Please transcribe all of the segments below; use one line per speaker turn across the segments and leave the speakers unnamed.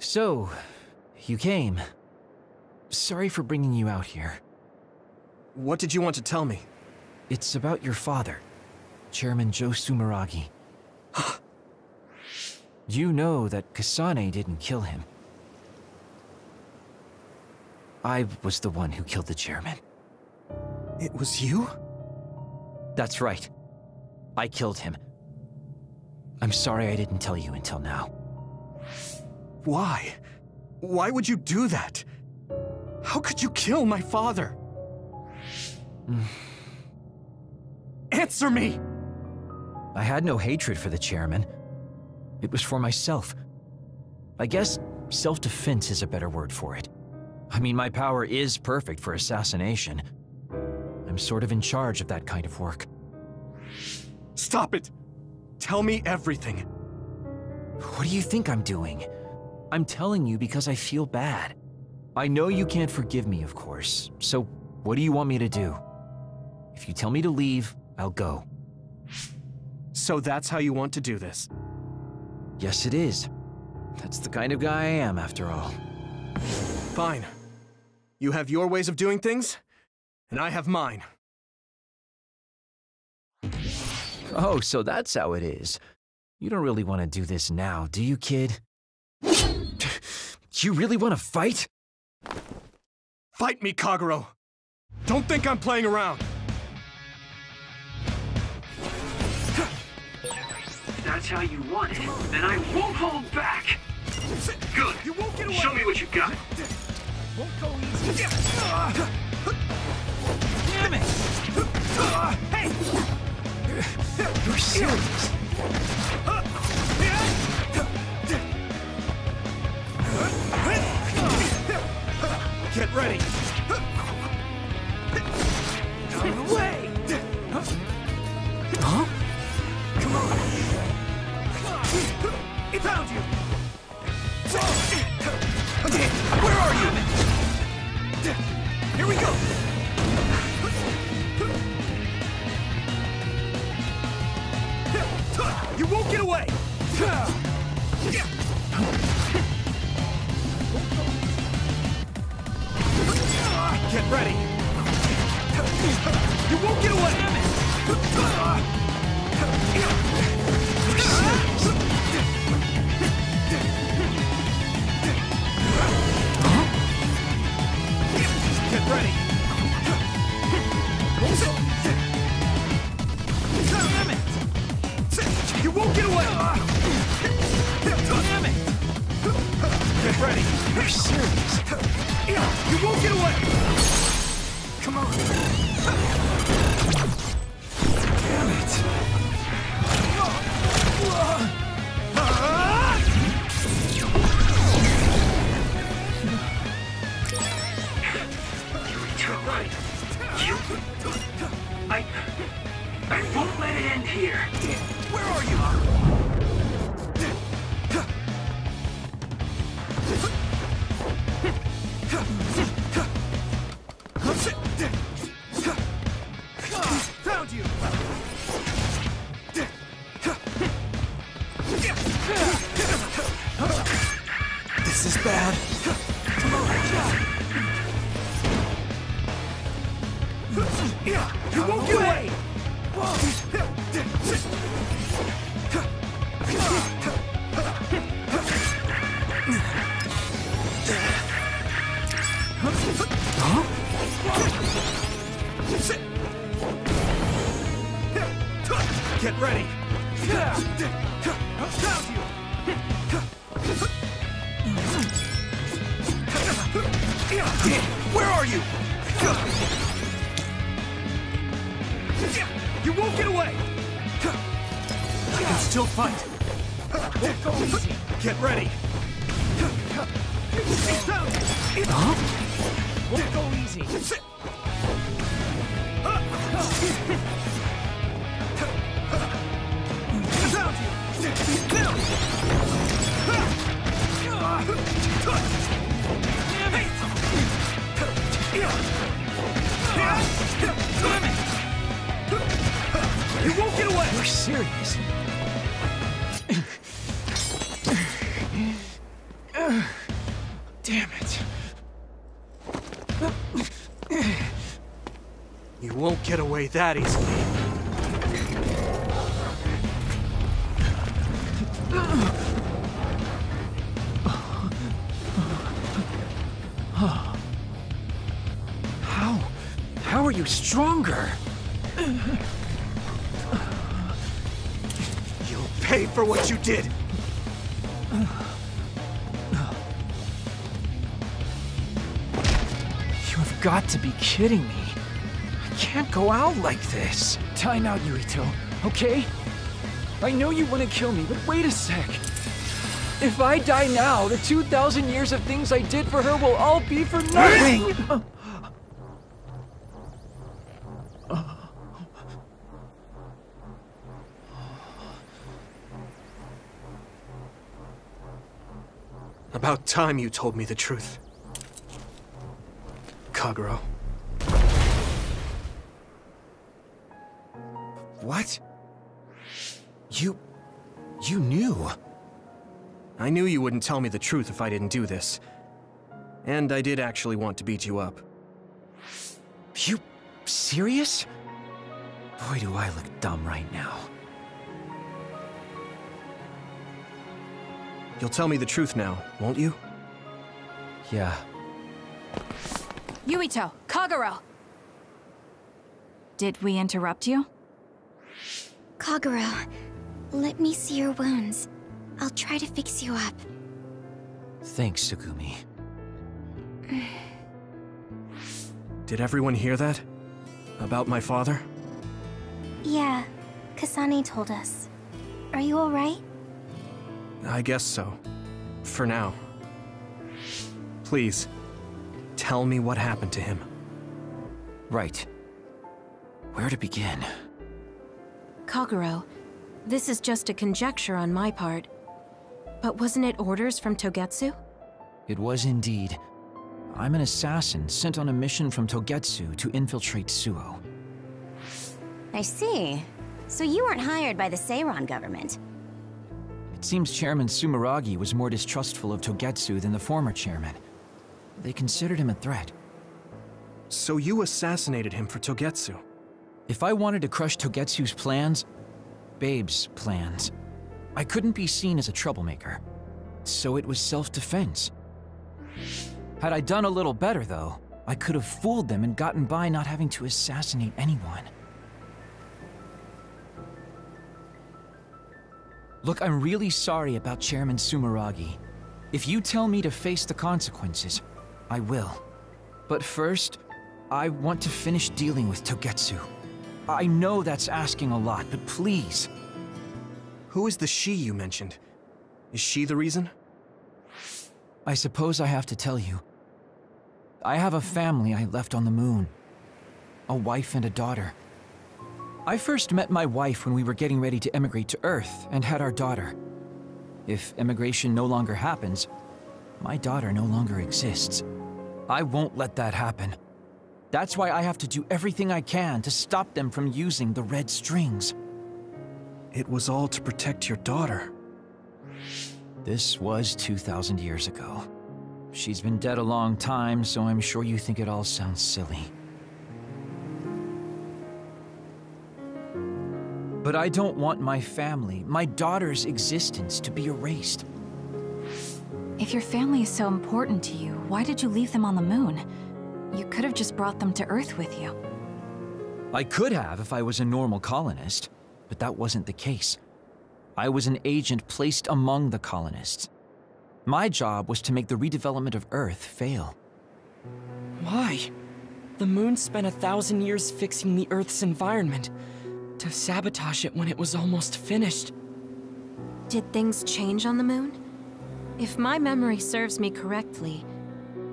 So, you came. Sorry for bringing you out here.
What did you want to tell me?
It's about your father, Chairman Joe Sumeragi. You know that Kasane didn't kill him. I was the one who killed the chairman.
It was you?
That's right. I killed him. I'm sorry I didn't tell you until now.
Why? Why would you do that? How could you kill my father? Answer me!
I had no hatred for the chairman. It was for myself. I guess self-defense is a better word for it. I mean, my power is perfect for assassination. I'm sort of in charge of that kind of work.
Stop it! Tell me everything.
What do you think I'm doing? I'm telling you because I feel bad. I know you can't forgive me, of course, so what do you want me to do? If you tell me to leave, I'll go.
So that's how you want to do this?
Yes, it is. That's the kind of guy I am, after all.
Fine. You have your ways of doing things, and I have mine.
Oh, so that's how it is. You don't really want to do this now, do you, kid? You really want to fight?
Fight me, Kagero! Don't think I'm playing around!
If that's how you want it, then I won't hold back! Good!
You won't get away.
Show me what you got!
Won't go easy.
Damn it!
Hey!
You're serious?
Get ready! Out of the way!
Huh?
Come on! It found you! Where are you? Here we go! You won't get away! Get ready! You won't get away! Get ready! Damn it! You won't get away! Damn it! Get ready!
You're serious?
You won't get away! Come on!
Damn it!
You're right. I won't let it end here.
Where are you? Found you! This is bad. Come on. You won't get away! Get ready! Found you! Where are you? You won't get away! I can still fight! Won't go easy! Get ready!
Huh?
Won't go easy! Found you! You won't get away!
You're serious?
Damn it. You won't get away that easily.
How are you stronger?
You'll pay for what you did!
You have got to be kidding me. I can't go out like this. Time out, Yuito, okay? I know you want to kill me, but wait a sec. If I die now, the 2,000 years of things I did for her will all be for nothing!
About time you told me the truth, Kagero.
What? You knew?
I knew you wouldn't tell me the truth if I didn't do this. And I did actually want to beat you up.
You serious? Boy, do I look dumb right now.
You'll tell me the truth now, won't you?
Yeah.
Yuito, Kagero! Did we interrupt you?
Kagero, let me see your wounds. I'll try to fix you up.
Thanks, Tsugumi.
Did everyone hear that? About my father?
Yeah, Kasane told us. Are you alright?
I guess so. For now. Please, tell me what happened to him.
Right. Where to begin?
Kagero, this is just a conjecture on my part. But wasn't it orders from Togetsu?
It was indeed. I'm an assassin sent on a mission from Togetsu to infiltrate Suo.
I see. So you weren't hired by the Seiran government.
It seems Chairman Sumeragi was more distrustful of Togetsu than the former chairman. They considered him a threat.
So you assassinated him for Togetsu?
If I wanted to crush Togetsu's plans, Babe's plans, I couldn't be seen as a troublemaker. So it was self-defense. Had I done a little better, though, I could have fooled them and gotten by not having to assassinate anyone. Look, I'm really sorry about Chairman Sumeragi. If you tell me to face the consequences, I will. But first, I want to finish dealing with Togetsu. I know that's asking a lot, but please.
Who is the she you mentioned? Is she the reason?
I suppose I have to tell you. I have a family I left on the moon. A wife and a daughter. I first met my wife when we were getting ready to emigrate to Earth and had our daughter. If emigration no longer happens, my daughter no longer exists. I won't let that happen. That's why I have to do everything I can to stop them from using the red strings.
It was all to protect your daughter.
This was 2,000 years ago. She's been dead a long time, so I'm sure you think it all sounds silly. But I don't want my family, my daughter's existence, to be erased.
If your family is so important to you, why did you leave them on the moon? You could have just brought them to Earth with you.
I could have if I was a normal colonist, but that wasn't the case. I was an agent placed among the colonists. My job was to make the redevelopment of Earth fail.
Why? The moon spent 1,000 years fixing the Earth's environment. To sabotage it when it was almost finished.
Did things change on the moon? If my memory serves me correctly,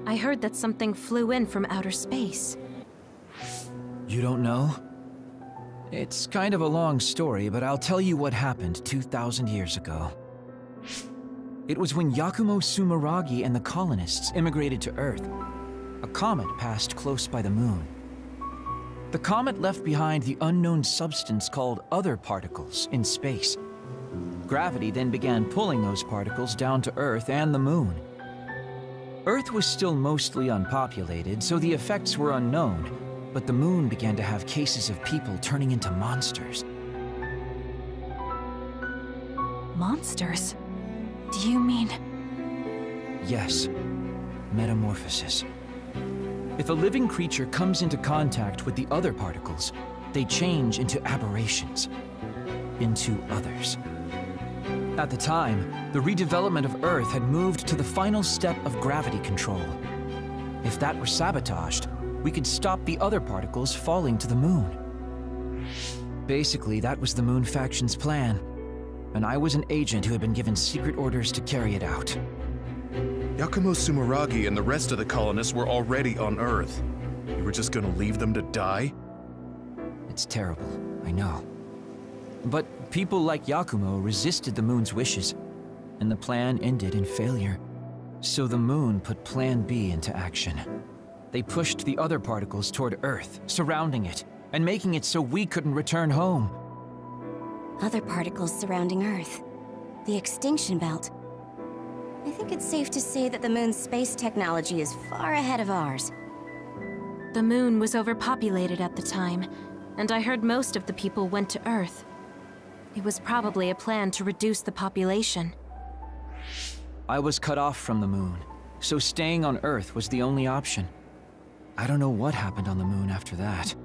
I heard that something flew in from outer space.
You don't know? It's kind of a long story, but I'll tell you what happened 2,000 years ago. It was when Yakumo Sumeragi and the colonists immigrated to Earth. A comet passed close by the moon. The comet left behind the unknown substance called other particles in space. Gravity then began pulling those particles down to Earth and the moon, Earth was still mostly unpopulated, so the effects were unknown, but the moon began to have cases of people turning into monsters.
Monsters? Do you mean...
Yes. Metamorphosis. If a living creature comes into contact with the other particles, they change into aberrations. Into others. At the time, the redevelopment of Earth had moved to the final step of gravity control. If that were sabotaged, we could stop the other particles falling to the moon. Basically, that was the Moon Faction's plan, and I was an agent who had been given secret orders to carry it out.
Yakumo Sumeragi and the rest of the colonists were already on Earth. You were just gonna leave them to die?
It's terrible, I know. But people like Yakumo resisted the moon's wishes, and the plan ended in failure. So the moon put Plan B into action. They pushed the other particles toward Earth, surrounding it, and making it so we couldn't return home.
Other particles surrounding Earth. The extinction belt. I think it's safe to say that the moon's space technology is far ahead of ours.
The moon was overpopulated at the time, and I heard most of the people went to Earth. It was probably a plan to reduce the population.
I was cut off from the moon, so staying on Earth was the only option. I don't know what happened on the moon after that.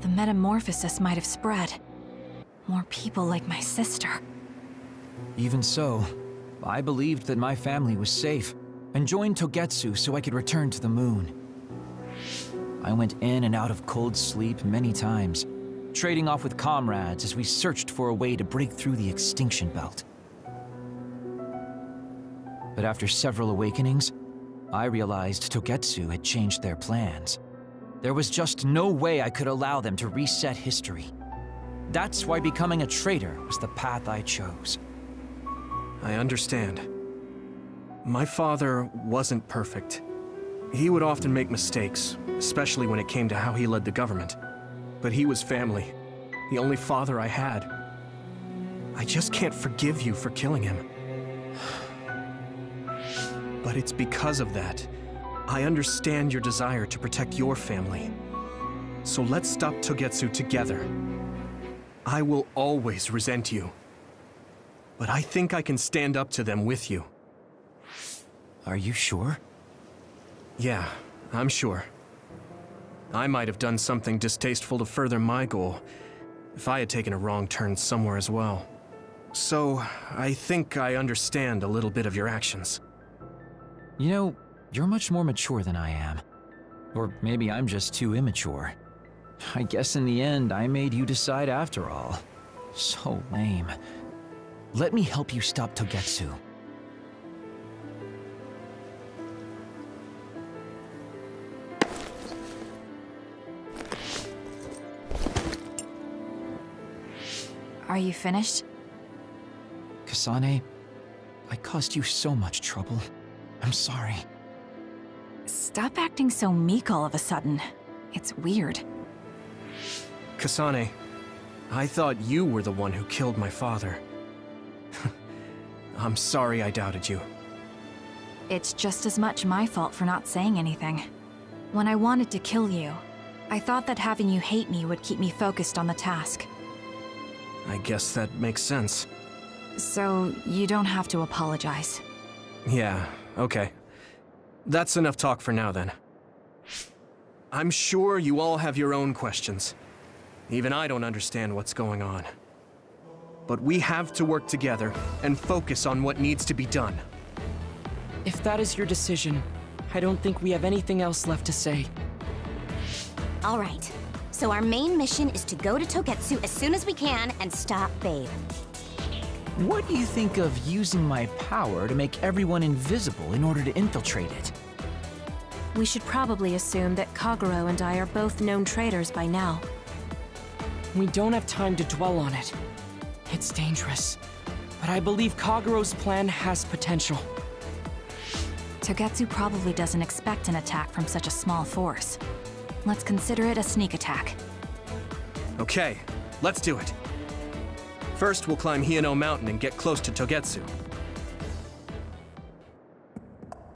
The metamorphosis might have spread. More people like my sister.
Even so, I believed that my family was safe, and joined Togetsu so I could return to the moon. I went in and out of cold sleep many times, trading off with comrades as we searched for a way to break through the extinction belt. But after several awakenings, I realized Togetsu had changed their plans. There was just no way I could allow them to reset history. That's why becoming a traitor was the path I chose.
I understand. My father wasn't perfect. He would often make mistakes, especially when it came to how he led the government. But he was family, the only father I had. I just can't forgive you for killing him. But it's because of that. I understand your desire to protect your family. So let's stop Togetsu together. I will always resent you. But I think I can stand up to them with you.
Are you sure?
Yeah, I'm sure. I might have done something distasteful to further my goal, if I had taken a wrong turn somewhere as well. So, I think I understand a little bit of your actions.
You know, you're much more mature than I am. Or maybe I'm just too immature. I guess in the end, I made you decide after all. So lame. Let me help you stop Togetsu.
Are you finished?
Kasane, I caused you so much trouble. I'm sorry.
Stop acting so meek all of a sudden. It's weird.
Kasane, I thought you were the one who killed my father. I'm sorry I doubted you.
It's just as much my fault for not saying anything. When I wanted to kill you, I thought that having you hate me would keep me focused on the task.
I guess that makes sense.
So, you don't have to apologize.
Yeah, okay. That's enough talk for now, then. I'm sure you all have your own questions. Even I don't understand what's going on. But we have to work together and focus on what needs to be done.
If that is your decision, I don't think we have anything else left to say.
All right. So our main mission is to go to Togetsu as soon as we can and stop Babe.
What do you think of using my power to make everyone invisible in order to infiltrate it?
We should probably assume that Kagero and I are both known traitors by now.
We don't have time to dwell on it. It's dangerous, but I believe Kagero's plan has potential.
Togetsu probably doesn't expect an attack from such a small force. Let's consider it a sneak attack.
Okay, let's do it. First, we'll climb Hiyano Mountain and get close to Togetsu.